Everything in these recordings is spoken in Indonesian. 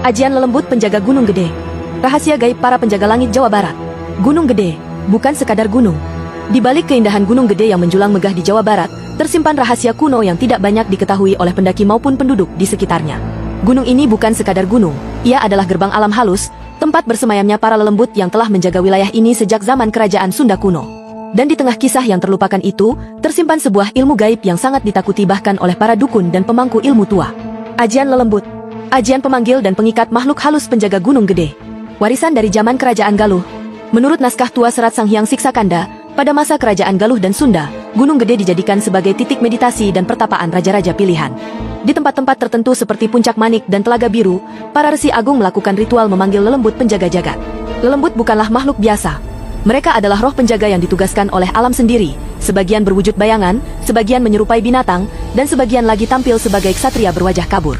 Ajian lelembut penjaga Gunung Gede. Rahasia gaib para penjaga langit Jawa Barat. Gunung Gede, bukan sekadar gunung. Di balik keindahan Gunung Gede yang menjulang megah di Jawa Barat, tersimpan rahasia kuno yang tidak banyak diketahui oleh pendaki maupun penduduk di sekitarnya. Gunung ini bukan sekadar gunung, ia adalah gerbang alam halus, tempat bersemayamnya para lelembut yang telah menjaga wilayah ini sejak zaman kerajaan Sunda kuno. Dan di tengah kisah yang terlupakan itu, tersimpan sebuah ilmu gaib yang sangat ditakuti bahkan oleh para dukun dan pemangku ilmu tua. Ajian lelembut. Ajian pemanggil dan pengikat makhluk halus penjaga Gunung Gede. Warisan dari zaman Kerajaan Galuh. Menurut naskah tua Serat Sang Hyang Siksakanda, pada masa Kerajaan Galuh dan Sunda, Gunung Gede dijadikan sebagai titik meditasi dan pertapaan raja-raja pilihan. Di tempat-tempat tertentu seperti Puncak Manik dan Telaga Biru, para resi agung melakukan ritual memanggil lelembut penjaga jagat. Lelembut bukanlah makhluk biasa. Mereka adalah roh penjaga yang ditugaskan oleh alam sendiri, sebagian berwujud bayangan, sebagian menyerupai binatang, dan sebagian lagi tampil sebagai ksatria berwajah kabur.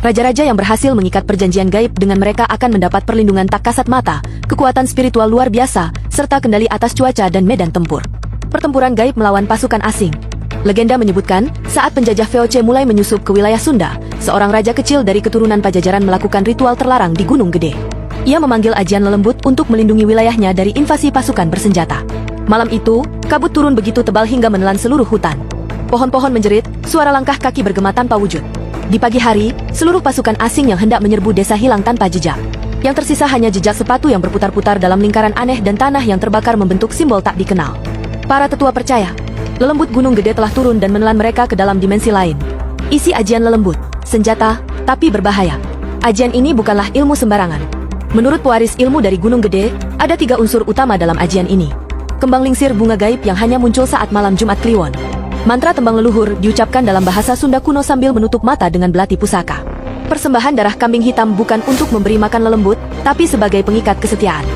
Raja-raja yang berhasil mengikat perjanjian gaib dengan mereka akan mendapat perlindungan tak kasat mata, kekuatan spiritual luar biasa, serta kendali atas cuaca dan medan tempur. Pertempuran gaib melawan pasukan asing. Legenda menyebutkan, saat penjajah VOC mulai menyusup ke wilayah Sunda, seorang raja kecil dari keturunan Pajajaran melakukan ritual terlarang di Gunung Gede. Ia memanggil ajian lelembut untuk melindungi wilayahnya dari invasi pasukan bersenjata. Malam itu, kabut turun begitu tebal hingga menelan seluruh hutan. Pohon-pohon menjerit, suara langkah kaki bergema tanpa wujud. Di pagi hari, seluruh pasukan asing yang hendak menyerbu desa hilang tanpa jejak. Yang tersisa hanya jejak sepatu yang berputar-putar dalam lingkaran aneh dan tanah yang terbakar membentuk simbol tak dikenal. Para tetua percaya, lelembut Gunung Gede telah turun dan menelan mereka ke dalam dimensi lain. Isi ajian lelembut, senjata, tapi berbahaya. Ajian ini bukanlah ilmu sembarangan. Menurut pewaris ilmu dari Gunung Gede, ada 3 unsur utama dalam ajian ini. Kembang lingsir bunga gaib yang hanya muncul saat malam Jumat Kliwon. Mantra tembang leluhur diucapkan dalam bahasa Sunda kuno sambil menutup mata dengan belati pusaka. Persembahan darah kambing hitam bukan untuk memberi makan lelembut, tapi sebagai pengikat kesetiaan.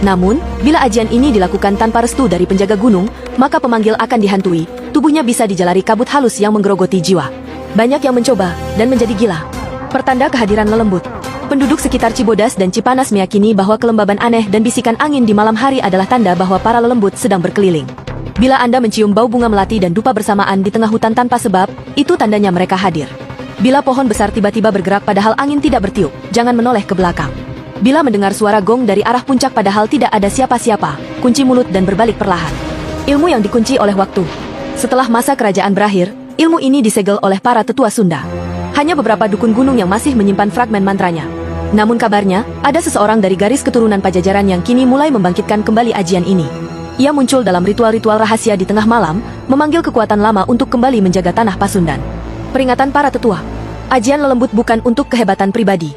Namun, bila ajian ini dilakukan tanpa restu dari penjaga gunung, maka pemanggil akan dihantui, tubuhnya bisa dijalari kabut halus yang menggerogoti jiwa. Banyak yang mencoba, dan menjadi gila. Pertanda kehadiran lelembut. Penduduk sekitar Cibodas dan Cipanas meyakini bahwa kelembaban aneh dan bisikan angin di malam hari adalah tanda bahwa para lelembut sedang berkeliling. Bila Anda mencium bau bunga melati dan dupa bersamaan di tengah hutan tanpa sebab, itu tandanya mereka hadir. Bila pohon besar tiba-tiba bergerak padahal angin tidak bertiup, jangan menoleh ke belakang. Bila mendengar suara gong dari arah puncak padahal tidak ada siapa-siapa, kunci mulut dan berbalik perlahan. Ilmu yang dikunci oleh waktu. Setelah masa kerajaan berakhir, ilmu ini disegel oleh para tetua Sunda. Hanya beberapa dukun gunung yang masih menyimpan fragmen mantranya. Namun kabarnya, ada seseorang dari garis keturunan Pajajaran yang kini mulai membangkitkan kembali ajian ini. Ia muncul dalam ritual-ritual rahasia di tengah malam, memanggil kekuatan lama untuk kembali menjaga tanah Pasundan. Peringatan para tetua. Ajian lelembut bukan untuk kehebatan pribadi.